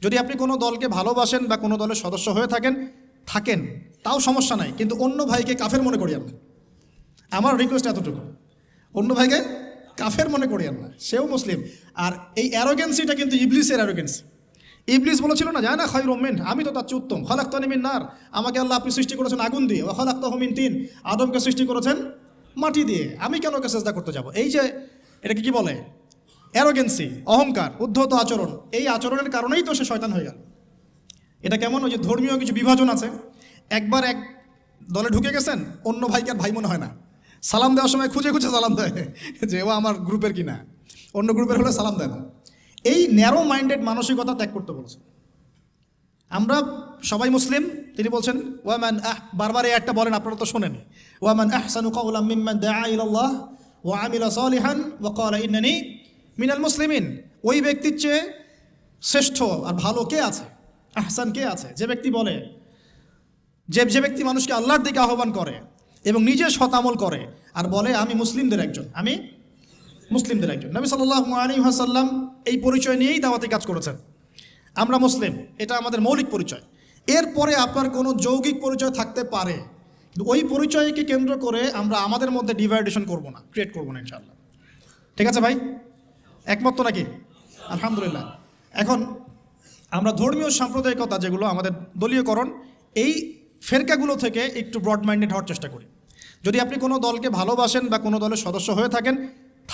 যদি আপনি কোনো দলকে ভালোবাসেন বা কোনো দলের সদস্য হয়ে থাকেন তাও সমস্যা নাই, কিন্তু অন্য ভাইকে কাফের মনে করিয়েন না। আমার রিকোয়েস্ট এতটুকু, অন্য ভাইকে কাফের মনে করিয়েন না, সেও মুসলিম। আর এই অ্যারোগেন্সিটা কিন্তু ইবলিসের অ্যারোগেন্সি। ইবলিস বলেছিল না, যায় না খায়রুম মিন, আমি তো তার চেয়ে উত্তম, খালাকতানি মিন নার, আমাকে আল্লাহ আপনি সৃষ্টি করেছেন আগুন দিয়ে, ওয়া খালাকতাহু মিন তিন, আদমকে সৃষ্টি করেছেন মাটি দিয়ে, আমি কেন ওকে সেজদা করতে যাব? এই যে এটাকে কি বলে, অ্যারোগেন্সি, অহংকার, উদ্ধত আচরণ, এই আচরণের কারণেই তো সে শয়তান হয়ে গেল। এটা কেমন, ওই যে ধর্মীয় কিছু বিভাজন আছে, একবার এক দলে ঢুকে গেছেন, অন্য ভাইকে আর ভাই মনে হয় না, সালাম দেওয়ার সময় খুঁজে খুঁজে সালাম দেয় যে ও আমার গ্রুপের কিনা, অন্য গ্রুপের হলে সালাম দেয় না। এই ন্যারো মাইন্ডেড মানসিকতা ত্যাগ করতে বলছে। আমরা সবাই মুসলিম, তিনি বলছেন ওয়ামান বারবার এই একটা বলেন, আপনারা তো শোনেন, ওয়ামান আহসানু কাওলাম মিম্মান দাআ ইলাল্লাহ ওয়া আমিলা সালিহান ওয়া ক্বালা ইন্নানি মিনাল মুসলিমিন। ওই ব্যক্তির চেয়ে শ্রেষ্ঠ আর ভালো কে আছে, আহসান কে আছে, যে ব্যক্তি বলে, যে ব্যক্তি মানুষকে আল্লাহর দিকে আহ্বান করে এবং নিজে সৎ আমল করে আর বলে আমি মুসলিমদের একজন, আমি মুসলিমদের একজন। নবী সাল্লাল্লাহু আলাইহি ওয়াসাল্লাম এই পরিচয় নিয়েই দাওয়াতি কাজ করেছেন, আমরা মুসলিম, এটা আমাদের মৌলিক পরিচয়। এরপরে আপনার কোনো যৌগিক পরিচয় থাকতে পারে, কিন্তু ওই পরিচয়কে কেন্দ্র করে আমরা আমাদের মধ্যে ডিভাইডেশন করব না, ক্রিয়েট করবো না, ইনশাআল্লাহ। ঠিক আছে ভাই, একমত তো নাকি? আলহামদুলিল্লাহ। এখন আমরা ধর্মীয় সাম্প্রদায়িকতা যেগুলো আমাদের দলীয়করণ, এই ফেরকাগুলো থেকে একটু ব্রড মাইন্ডেড হওয়ার চেষ্টা করি। যদি আপনি কোনো দলকে ভালোবাসেন বা কোনো দলের সদস্য হয়ে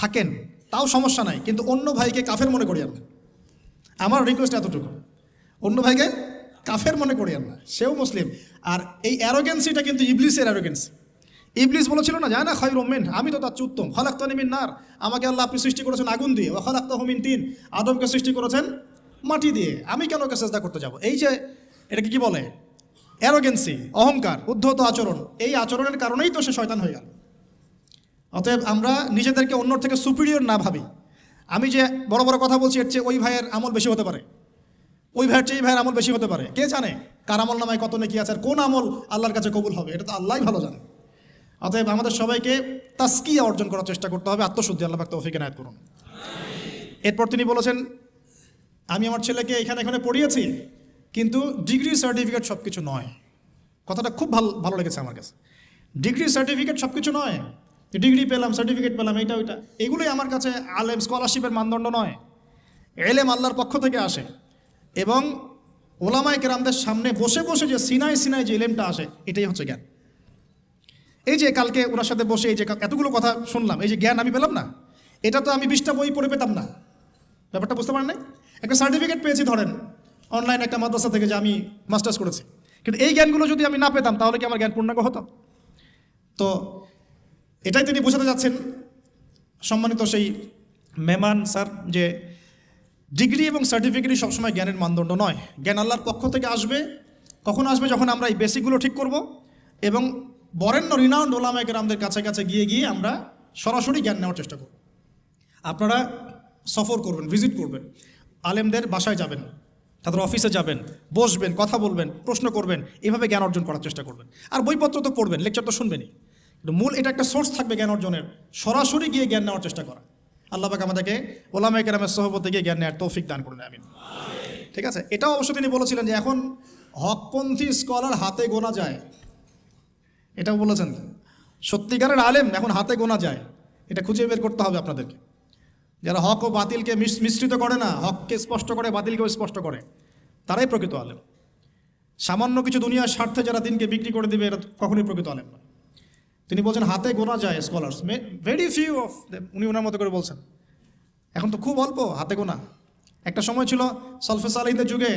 থাকেন তাও সমস্যা নাই, কিন্তু অন্য ভাইকে কাফের মনে করিয়েন না। আমার রিকোয়েস্ট এতটুকু, অন্য ভাইকে কাফের মনে করিয়েন না, সেও মুসলিম। আর এই অ্যারোগেন্সিটা কিন্তু ইবলিসের অ্যারোগেন্সি। ইবলিস বলেছিল না, যায় না খায়রুম মিন, আমি তো তার চেয়ে উত্তম, খালাকতানি মিন নার, আমাকে আল্লাহ আপনি সৃষ্টি করেছেন আগুন দিয়ে, ওয়া খালাকতাহু মিন তিন, আদমকে সৃষ্টি করেছেন মাটি দিয়ে, আমি কেন ওকে সেজদা করতে যাব? এই যে এটাকে কি বলে, অ্যারোগেন্সি, অহংকার, উদ্ধত আচরণ, এই আচরণের কারণেই তো সে শয়তান হয়ে গেল। অতএব আমরা নিজেদেরকে অন্যর থেকে সুপিরিয়র না ভাবি। আমি যে বড় বড় কথা বলছি, এর চেয়ে ওই ভাইয়ের আমল বেশি হতে পারে, ওই ভাইয়ের চেয়ে এই ভাইয়ের আমল বেশি হতে পারে, কে জানে কার আমল নামায় কত নেকি আছে আর কোন আমল আল্লাহর কাছে কবুল হবে, এটা তো আল্লাহই ভালো জানে। অতএব আমাদের সবাইকে তাসকিয়া অর্জন করার চেষ্টা করতে হবে, আত্মশুদ্ধি, আল্লাহ পাক তৌফিক এনায়েত করুন। এরপর তিনি বলেছেন, আমি আমার ছেলেকে এখানে পড়িয়েছি, কিন্তু ডিগ্রি সার্টিফিকেট সব কিছু নয়। কথাটা খুব ভালো লেগেছে আমার কাছে। ডিগ্রি সার্টিফিকেট সব কিছু নয়, ডিগ্রি পেলাম, সার্টিফিকেট পেলাম, এইটা ওইটা, এগুলোই আমার কাছে আলেম, স্কলারশিপের মানদণ্ড নয়। এলেম আল্লাহর পক্ষ থেকে আসে, এবং ওলামায়ে কেরামদের সামনে বসে বসে যে সিনায় যে এলেমটা আসে, এটাই হচ্ছে জ্ঞান। এই যে কালকে ওনার সাথে বসে এই যে এতগুলো কথা শুনলাম, এই যে জ্ঞান আমি পেলাম না, এটা তো আমি 20টা বই পড়ে পেতাম না। ব্যাপারটা বুঝতে পারেন নাই? একটা সার্টিফিকেট পেয়েছি ধরেন অনলাইন একটা মাদ্রাসা থেকে যে আমি মাস্টার্স করেছি, কিন্তু এই জ্ঞানগুলো যদি আমি না পেতাম তাহলে কি আমার জ্ঞান পূর্ণাঙ্গ হতো? তো এটাই তিনি বোঝাতে যাচ্ছেন, সম্মানিত সেই মেহমান স্যার, যে ডিগ্রি এবং সার্টিফিকেটই সবসময় জ্ঞানের মানদণ্ড নয়। জ্ঞান আল্লাহর পক্ষ থেকে আসবে, কখন আসবে? যখন আমরা এই বেসিকগুলো ঠিক করব এবং বরেণ্য রিনাউন্ড ওলামায়ে কেরামদের কাছে গিয়ে আমরা সরাসরি জ্ঞান নেওয়ার চেষ্টা করব। আপনারা সফর করবেন, ভিজিট করবেন, আলেমদের বাসায় যাবেন, তাদের অফিসে যাবেন, বসবেন, কথা বলবেন, প্রশ্ন করবেন, এভাবে জ্ঞান অর্জন করার চেষ্টা করবেন। আর বইপত্র তো পড়বেন, লেকচার তো শুনবেনই, কিন্তু মূল এটা একটা সোর্স থাকবে জ্ঞান অর্জনের, সরাসরি গিয়ে জ্ঞান নেওয়ার চেষ্টা করা। আল্লাহ পাক আমাদেরকে ওলামায়ে কেরামের সোহবতে গিয়ে জ্ঞান নেওয়ার তৌফিক দান করুন, আমিন। ঠিক আছে, এটাও অবশ্য তিনি বলেছিলেন যে এখন হকপন্থী স্কলার হাতে গোনা যায়, এটাও বলেছেন। সত্যিকারের আলেম এখন হাতে গোনা যায়, এটা খুঁজে বের করতে হবে আপনাদেরকে। যারা হক ও বাতিলকে মিশ্রিত করে না, হককে স্পষ্ট করে, বাতিলকেও স্পষ্ট করে, তারাই প্রকৃত আলেম। সামান্য কিছু দুনিয়ার স্বার্থে যারা দিনকে বিক্রি করে দেবে, এরা কখনোই প্রকৃত আলেম নয়। তিনি বলছেন হাতে গোনা যায় scholars, very few of them, উনি ওনার মতো করে বলছেন। এখন তো খুব অল্প, হাতে গোনা। একটা সময় ছিল সলফে সালেহীনদের যুগে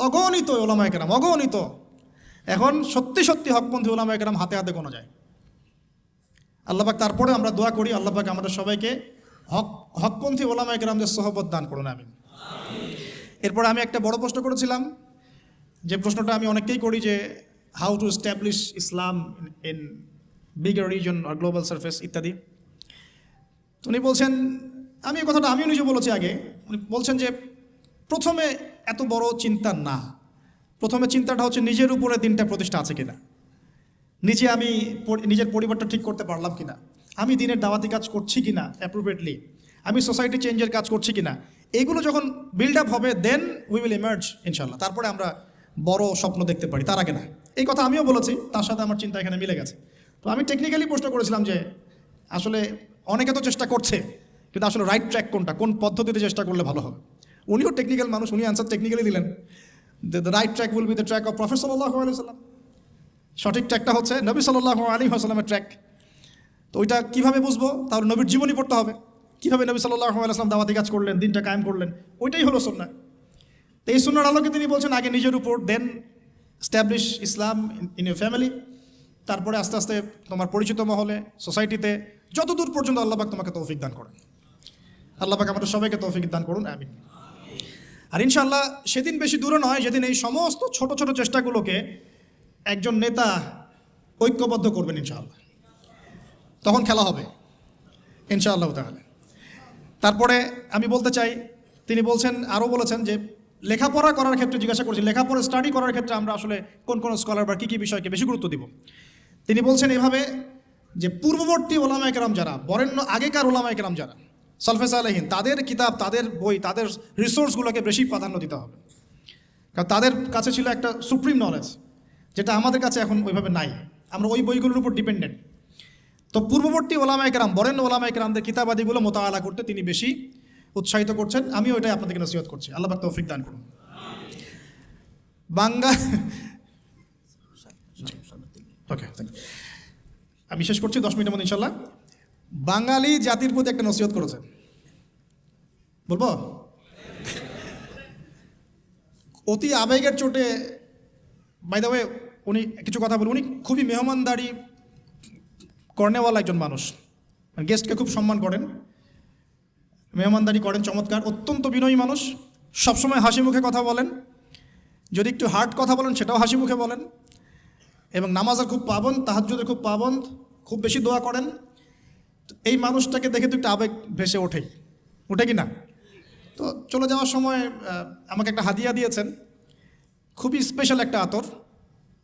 অগণিত ওলামায়ে কেরাম, অগণিত। এখন সত্যি হকপন্থী ওলামায়ে কেরাম হাতে গোনা যায়। আল্লাহ পাক তারপরে আমরা দোয়া করি, আল্লাহ পাক আমাদের সবাইকে হকপন্থী ওলামায়ে কেরামদের সোহবত দান করুন, আমিন। এরপর আমি একটা বড় প্রশ্ন করেছিলাম, যে প্রশ্নটা আমি অনেককেই করি, যে how to establish Islam in bigger reason আর গ্লোবাল সারফেস ইত্যাদি। তো উনি বলছেন, আমি এই কথাটা আমিও নিজে বলেছি আগে, উনি বলছেন যে প্রথমে এত বড় চিন্তা না, প্রথমে চিন্তাটা হচ্ছে নিজের উপরে দিনটা প্রতিষ্ঠা আছে কিনা, নিজে আমি নিজের পরিবারটা ঠিক করতে পারলাম কিনা, আমি দিনের দাওয়াতি কাজ করছি কিনা অ্যাপ্রোপ্রিয়েটলি, আমি সোসাইটি চেঞ্জের কাজ করছি কিনা, এইগুলো যখন বিল্ড আপ হবে দেন উই উইল ইমার্জ ইনশাল্লাহ। তারপরে আমরা বড় স্বপ্ন দেখতে পারি, তার আগে না। এই কথা আমিও বলেছি, তার সাথে আমার চিন্তা এখানে মিলে গেছে। তো আমি টেকনিক্যালি প্রশ্ন করেছিলাম যে আসলে অনেকে তো চেষ্টা করছে, কিন্তু আসলে রাইট ট্র্যাক কোনটা, কোন পদ্ধতিতে চেষ্টা করলে ভালো হবে। উনিও টেকনিক্যাল মানুষ, উনি অ্যান্সার টেকনিক্যালি দিলেন। The right track will be the track of prophet সাল্লাল্লাহু আলাইহি ওয়াসাল্লাম। সঠিক ট্র্যাকটা হচ্ছে নবী সাল্লাল্লাহু আলাইহি ওয়াসাল্লামের ট্র্যাক। তো ওইটা কীভাবে বুঝবো? তাহলে নবীর জীবনী পড়তে হবে। কীভাবে নবী সাল্লাল্লাহু আলাইহি ওয়াসাল্লাম দাওয়াতি কাজ করলেন, দিনটা কায়েম করলেন, ওইটাই হলো সুন্নাহ। তো এই সুন্নাহর আলোকে তিনি বলছেন আগে নিজের উপর, then establish Islam in your family, তারপরে আস্তে আস্তে তোমার পরিচিত মহলে, সোসাইটিতে, যতদূর পর্যন্ত আল্লাহ পাক তোমাকে তৌফিক দান করেন। আল্লাহ পাক আমাদের সবাইকে তৌফিক দান করুন, আমিন। আর ইনশাআল্লাহ সেদিন বেশি দূরে নয় যেদিন এই সমস্ত ছোট ছোট চেষ্টাগুলোকে একজন নেতা ঐক্যবদ্ধ করবেন ইনশাআল্লাহ, তখন খেলা হবে ইনশাআল্লাহ তাআলা। তারপরে আমি বলতে চাই, তিনি বলছেন, আরও বলেছেন যে লেখাপড়া করার ক্ষেত্রে জিজ্ঞাসা করছি, লেখাপড়া স্টাডি করার ক্ষেত্রে আমরা আসলে কোন কোন স্কলার বা কী কী বিষয়কে বেশি গুরুত্ব দিব। তিনি বলছেন এভাবে যে পূর্ববর্তী ওলামায়ে কেরাম যারা, বরেণ্য আগেকার ওলামায়ে কেরাম যারা, সালফে সালেহিন, তাদের কিতাব, তাদের বই, তাদের রিসোর্সগুলোকে বেশি প্রাধান্য দিতে হবে। কারণ তাদের কাছে ছিল একটা সুপ্রিম নলেজ, যেটা আমাদের কাছে এখন ওইভাবে নাই। আমরা ওই বইগুলোর উপর ডিপেন্ডেন্ট। তো পূর্ববর্তী ওলামায়ে কেরাম, বরেণ্য ওলামায়ে কেরামদের কিতাবাদিগুলো মোতাআলা করতে তিনি বেশি উৎসাহিত করছেন। আমিও ওইটাই আপনাদেরকে নসিহত করছি। আল্লাহ পাক তৌফিক দান করুন। ওকে, আমি শেষ করছি 10 মিনিটের মধ্যে ইনশাল্লাহ। বাঙালি জাতির প্রতি একটা নসিহত করেছেন, বলবো? অতি আবেগের চোটে, বাই দ্য ওয়ে, উনি কিছু কথা বলি, উনি খুবই মেহমানদারি কর্নেওয়ালা একজন মানুষ, গেস্টকে খুব সম্মান করেন, মেহমানদারি করেন চমৎকার, অত্যন্ত বিনয়ী মানুষ, সবসময় হাসি মুখে কথা বলেন, যদি একটু হার্ড কথা বলেন সেটাও হাসি মুখে বলেন, এবং নামাজের খুব পাবন, তাহাজ্জুদের খুব পাবন, খুব বেশি দোয়া করেন। এই মানুষটাকে দেখে তো একটু আবেগ ভেসে ওঠে কি না? তো চলে যাওয়ার সময় আমাকে একটা হাদিয়া দিয়েছেন, খুবই স্পেশাল একটা আতর।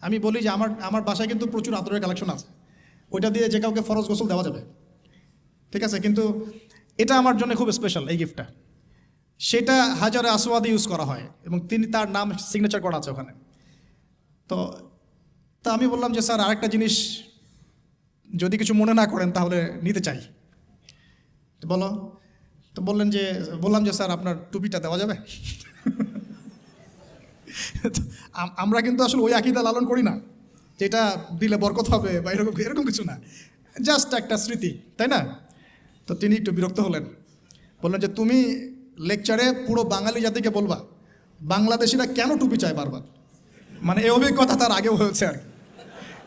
আমি বলি যে আমার বাসায় কিন্তু প্রচুর আতরের কালেকশন আছে, ওইটা দিয়ে যে কাউকে ফরজ গোসল দেওয়া যাবে, ঠিক আছে, কিন্তু এটা আমার জন্য খুব স্পেশাল এই গিফটটা। সেটা হাজারে আসওয়াদে ইউজ করা হয় এবং তার নাম সিগনেচার করা আছে ওখানে। তো আমি বললাম যে স্যার আরেকটা জিনিস যদি কিছু মনে না করেন তাহলে নিতে চাই। বলো। তো বললাম যে স্যার আপনার টুপিটা দেওয়া যাবে? আমরা কিন্তু আসলে ওই আকীদা লালন করি না যেটা দিলে বরকত হবে বা এরকম কিছু না, জাস্ট একটা স্মৃতি, তাই না? তো তিনি একটু বিরক্ত হলেন, বললেন যে তুমি লেকচারে পুরো বাঙালি জাতিকে বলবা বাংলাদেশিরা কেন টুপি চায় বারবার। মানে এই অভিজ্ঞতা তার আগেও হয়েছে আর কি,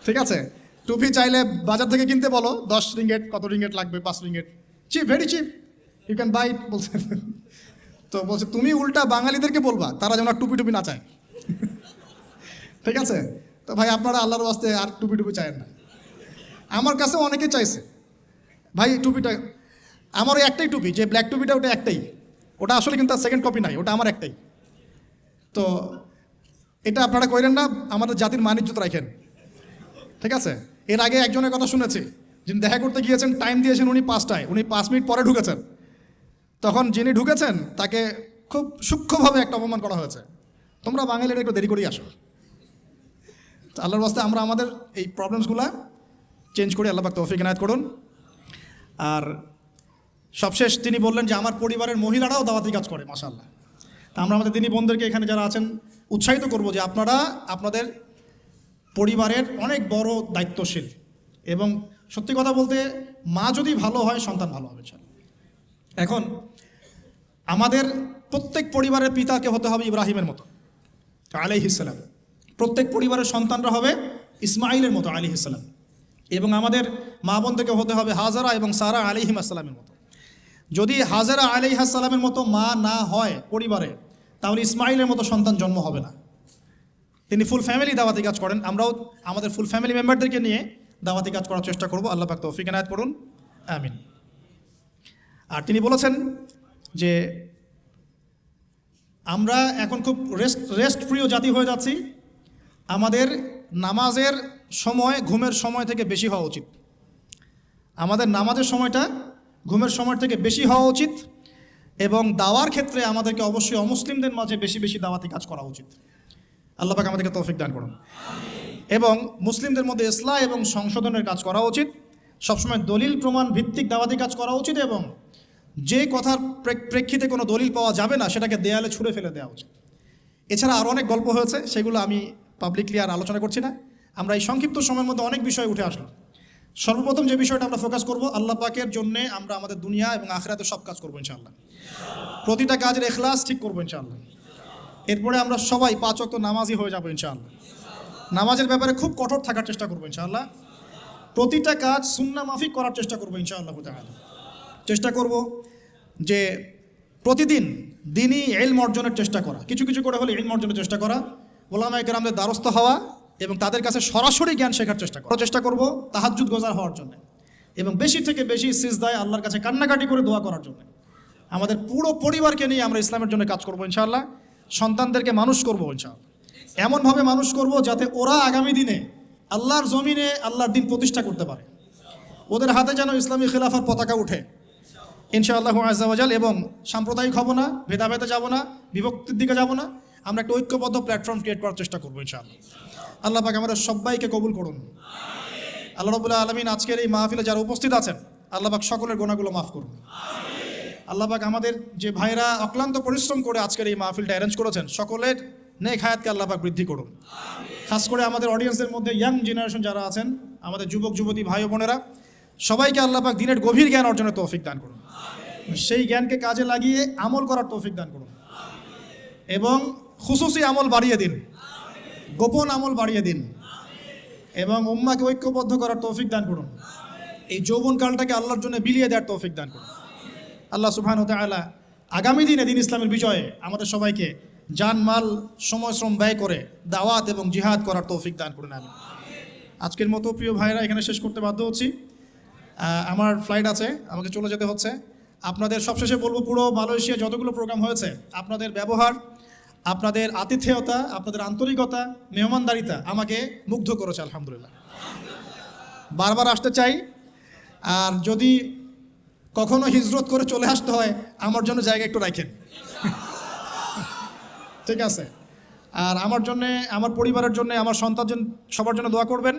ঠিক আছে? টুপি চাইলে বাজার থেকে কিনতে বলো, 10 রিঙ্গেট, কত রিঙ্গেট লাগবে, 5 ringgit, cheap, very cheap, you can buy it বলছে। তো বলছে তুমি উল্টা বাঙালিদেরকে বলবা তারা যেন টুপি না চায়, ঠিক আছে? তো ভাই আপনারা আল্লাহর ওয়াস্তে আর টুপি চায়েন না। আমার কাছে অনেকে চাইছে ভাই টুপিটা, আমার ওই একটাই টুপি, যে ব্ল্যাক টুপিটা ওটা একটাই, ওটা আসলে কিন্তু তার সেকেন্ড কপি নাই, ওটা আমার একটাই। তো এটা আপনারা কইলেন না, আমাদের জাতির মানিজ্যত রাখেন, ঠিক আছে? এর আগে একজনের কথা শুনেছি, যিনি দেখা করতে গিয়েছেন, টাইম দিয়েছেন উনি 5টায়, উনি 5 মিনিট পরে ঢুকেছেন। তখন যিনি ঢুকেছেন তাকে খুব সূক্ষ্মভাবে একটা অপমান করা হয়েছে, তোমরা বাঙালিরা একটু দেরি করেই আসো। তো আল্লাহর ওয়াস্তে আমরা আমাদের এই প্রবলেমসগুলো চেঞ্জ করে আল্লাহ পাক তৌফিক ইনায়াত করুন। আর সবশেষ তিনি বললেন যে আমার পরিবারের মহিলারাও দাওয়াতি কাজ করে, মাশাআল্লাহ। তা আমরা আমাদের দিনী বোনদেরকে এখানে যারা আছেন উৎসাহিত করব যে আপনারা আপনাদের পরিবারের অনেক বড় দায়িত্বশীল, এবং সত্যি কথা বলতে মা যদি ভালো হয় সন্তান ভালো হবে। এখন আমাদের প্রত্যেক পরিবারের পিতাকে হতে হবে ইব্রাহিমের মতো আলাইহিস সালাম, প্রত্যেক পরিবারের সন্তানরা হবে ইসমাইলের মতো আলাইহিস সালাম, এবং আমাদের মা বোন থেকে হতে হবে হাজারা এবং সারা আলাইহিস সালামের মতো। যদি হাজারা আলাইহিস সালামের মতো মা না হয় পরিবারে, তাহলে ইসমাইলের মতো সন্তান জন্ম হবে না। তিনি ফুল ফ্যামিলি দাওয়াতি কাজ করেন, আমরাও আমাদের ফুল ফ্যামিলি মেম্বারদেরকে নিয়ে দাওয়াতি কাজ করার চেষ্টা করব। আল্লাহ পাক তৌফিক ইনায়াত করুন, আমিন। আর তিনি বলেছেন যে আমরা এখন খুব রেস্ট প্রিয় জাতি হয়ে যাচ্ছি, আমাদের নামাজের সময় ঘুমের সময় থেকে বেশি হওয়া উচিত। আমাদের নামাজের সময়টা ঘুমের সময় থেকে বেশি হওয়া উচিত, এবং দাওয়ার ক্ষেত্রে আমাদেরকে অবশ্যই অমুসলিমদের মাঝে বেশি বেশি দাওয়াতি কাজ করা উচিত। আল্লাহ পাক আমাদেরকে তৌফিক দান করুন। এবং মুসলিমদের মধ্যে ইসলাহ এবং সংশোধনের কাজ করা উচিত, সবসময় দলিল প্রমাণ ভিত্তিক দাওয়াতি কাজ করা উচিত, এবং যে কথার প্রেক্ষিতে কোনো দলিল পাওয়া যাবে না সেটাকে দেয়ালে ছুঁড়ে ফেলে দেওয়া উচিত। এছাড়া আরও অনেক গল্প হয়েছে, সেগুলো আমি পাবলিকলি আর আলোচনা করছি না। আমরা এই সংক্ষিপ্ত সময়ের মধ্যে অনেক বিষয় উঠে আসলো। সর্বপ্রথম যে বিষয়টা আমরা ফোকাস করব, আল্লাহ পাকের জন্যে আমরা আমাদের দুনিয়া এবং আখিরাতে সব কাজ করবো ইনশাআল্লাহ। প্রতিটা কাজের ইখলাস ঠিক করবো ইনশাআল্লাহ। এরপরে আমরা সবাই 5 ওয়াক্ত নামাজি হয়ে যাবো ইনশাআল্লাহ। নামাজের ব্যাপারে খুব কঠোর থাকার চেষ্টা করবো ইনশাআল্লাহ। প্রতিটা কাজ সুন্নাহ মাফিক করার চেষ্টা করবো ইনশাআল্লাহ তাআলা। চেষ্টা করব যে প্রতিদিন দিনই ইলম অর্জনের চেষ্টা করা, কিছু কিছু করে হলে ইলম অর্জনের চেষ্টা করা, উলামায়ে কেরামদের দ্বারস্থ হওয়া এবং তাদের কাছে সরাসরি জ্ঞান শেখার চেষ্টা করব তাহাজ্জুদ গোজার হওয়ার জন্য, এবং বেশি থেকে বেশি সিজদায় আল্লাহর কাছে কান্নাকাটি করে দোয়া করার জন্য। আমাদের পুরো পরিবারকে নিয়ে আমরা ইসলামের জন্য কাজ করবো ইনশাআল্লাহ। সন্তানদেরকে মানুষ করবো ইনশাআল্লাহ, এমনভাবে মানুষ করব যাতে ওরা আগামী দিনে আল্লাহর জমিনে আল্লাহর দিন প্রতিষ্ঠা করতে পারে। ওদের হাতে যেন ইসলামী খিলাফার পতাকা উঠে ইনশাআল্লাহ আযজা ওয়া জাল। এবং সাম্প্রদায়িক হব না, ভেদাভেদে যাব না, বিভক্তির দিকে যাব না, আমরা একটা ঐক্যবদ্ধ প্ল্যাটফর্ম ক্রিয়েট করার চেষ্টা করবো ইনশাআল্লাহ। আল্লাহ পাক আমাদের সবাইকে কবুল করুন। আল্লাহ রাব্বুল আলামিন আজকের এই মাহফিলে যারা উপস্থিত আছেন, আল্লাহ পাক সকলের গুনাহগুলো মাফ করুন। আল্লাহ পাক আমাদের যে ভাইরা অক্লান্ত পরিশ্রম করে আজকের এই মাহফিলটা অ্যারেঞ্জ করেছেন, সকলের নেক হায়াতকে আল্লাহ পাক বৃদ্ধি করুন। খাস করে আমাদের অডিয়েন্সের মধ্যে ইয়াং জেনারেশন যারা আছেন, আমাদের যুবক যুবতী ভাই বোনেরা, সবাইকে আল্লাহ পাক দিনের গভীর জ্ঞান অর্জনের তৌফিক দান করুন। সেই জ্ঞানকে কাজে লাগিয়ে আমল করার তৌফিক দান করুন, এবং খুশুসি আমল বাড়িয়ে দিন, গোপন আমল বাড়িয়ে দিন, এবং উম্মাকে ঐক্যবদ্ধ করার তৌফিক দান করুন। এই যৌবনকালটাকে আল্লাহর জন্য বিলিয়ে দেওয়ার তৌফিক দান করুন। আল্লাহ সুবহানাহু ওয়া তাআলা আগামী দিনে দিন ইসলামের বিজয়ে আমাদের সবাইকে জান মাল সময় শ্রম ব্যয় করে দাওয়াত এবং জিহাদ করার তৌফিক দান করুন। আমি আজকের মতো প্রিয় ভাইরা এখানে শেষ করতে বাধ্য হচ্ছি। আমার ফ্লাইট আছে, আমাকে চলে যেতে হচ্ছে। আপনাদের সবশেষে বলবো, পুরো মালয়েশিয়া যতগুলো প্রোগ্রাম হয়েছে, আপনাদের ব্যবহার, আপনাদের আতিথেয়তা, আপনাদের আন্তরিকতা, মেহমানদারিতা আমাকে মুগ্ধ করেছে আলহামদুলিল্লাহ। বারবার আসতে চাই। আর যদি কখনো হিজরত করে চলে আসতে হয়, আমার জন্য জায়গা একটু রাখেন, ঠিক আছে? আর আমার জন্যে, আমার পরিবারের জন্য, আমার সন্তান সবার জন্য দোয়া করবেন।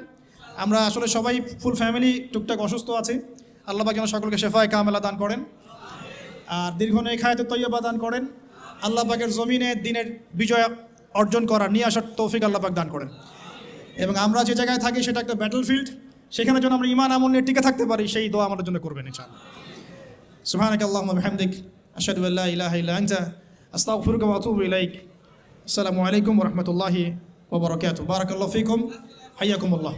আমরা আসলে সবাই ফুল ফ্যামিলি টুকটাক অসুস্থ আছি। আল্লাহ পাক যেন সকলকে শেফায়ে কামেলা দান করেন, আর দীর্ঘ নেক হায়াতে তৈয়বা দান করেন। আল্লাহ পাকের জমিনে দিনের বিজয় অর্জন করা, নিয়ে আসার তৌফিক আল্লাহ পাক দান করেন। এবং আমরা যে জায়গায় থাকি সেটা একটা ব্যাটলফিল্ড, সেখানে যেন আমরা ঈমান আমল নিয়ে টিকে থাকতে পারি, সেই দোয়া আমাদের জন্য করবেন ইনশাআল্লাহ। সুবহানাকা আল্লাহুম্মা বিহামদিক, আশহাদু আল্লা ইলাহা ইল্লা আনতা, আস্তাগফিরুকা ওয়া আতুবু ইলাইক। আসসালামু আলাইকুম ওয়া রাহমাতুল্লাহি ওয়া বারাকাতুহু। বারাকাল্লাহু ফীকুম, হাইয়াকুমুল্লাহ।